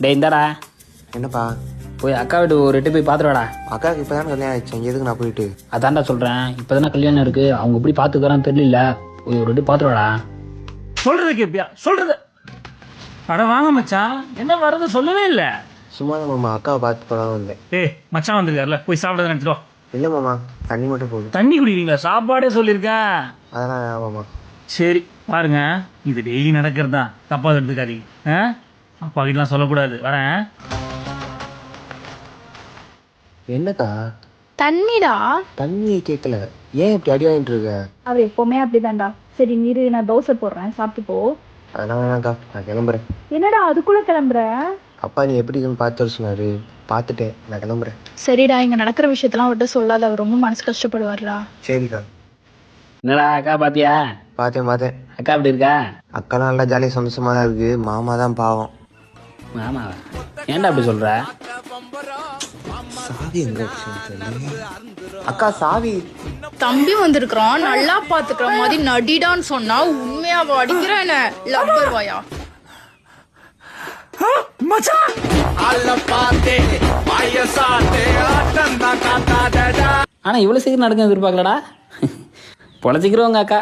டேய் இந்தாடா, என்னப்பா? போய் அக்கா வீட்டு ஒரு எட்டு போய் பார்த்துருவாடா. அக்காவுக்கு இப்போதான் கல்யாணம் ஆயிடுச்சு, எதுக்கு நான் போயிட்டு? அதான்டா சொல்கிறேன், இப்போ தானே கல்யாணம் இருக்குது, அவங்க எப்படி பார்த்துக்கிறான்னு தெரியல. போய் ஒரு எட்டு பார்த்துருவாடா. சொல்றது கேப்பியா? சொல்றது அட வாங்க மச்சான், என்ன வர்றது சொல்லவே இல்லை. சும்மா தான் மாமா, அக்காவை பார்த்து போகலாம் வந்தேன். ஏய் மச்சான் வந்திருக்காருல, போய் சாப்பிட நினைச்சிடும். இல்லை மாமா, தண்ணி மட்டும் போதும். தண்ணி குடிக்கிறீங்களா? சாப்பாடே சொல்லியிருக்கேன். அதெல்லாம் வேணாம் மாமா. சரி பாருங்க, இது டெய்லி நடக்கிறது தான், தப்பா எடுத்துக்காதீங்க. அப்பா கிட்டலாம் சொல்லக்கூடாது. வரேன். என்னக்கா? தண்ணிடா. தண்ணி கேட்கல, ஏன் இப்படி அடி வாங்கிட்டு இருக்க? அவர் எப்பவுமே அப்படிதான்டா. சரி நீரு, நான் தோசை போடுறேன், சாப்பிட்டு போ. அதெல்லாம் வேணாக்கா, நான் கிளம்புறேன். என்னடா அதுக்குள்ள கிளம்புற? அப்பா நீ எப்படி இருக்குன்னு பார்த்து வர சொன்னாரு, பார்த்துட்டேன், நான் கிளம்புறேன். சரிடா, இங்க நடக்கிற விஷயத்தெல்லாம் அவர்கிட்ட சொல்லாத, அவர் ரொம்ப மனசு கஷ்டப்படுவாருடா. சரிக்கா. என்னடா அக்கா பார்த்தியா? பார்த்தேன். அக்கா எப்படி இருக்கா? அக்காலாம் நல்லா ஜாலியாக சந்தோஷமாக தான் இருக்கு. மாமா தான் பாவம். ஆமாவா? ஏன்டா அப்படி சொல்கிற? சாவி எங்க வச்சுன்னு தெரியல. அக்கா சாவி. தம்பி வந்திருக்கிறான், நல்லா பாத்துக்கிற மாதிரி நடிடான்னு சொன்னா உண்மையாவா அடிக்கிறேன் லப்பர் வாயா. ஆனால் இவ்வளோ சீக்கிரம் நடக்க எதிர்பார்க்கலடா. பொழைச்சிக்கிறவங்க அக்கா.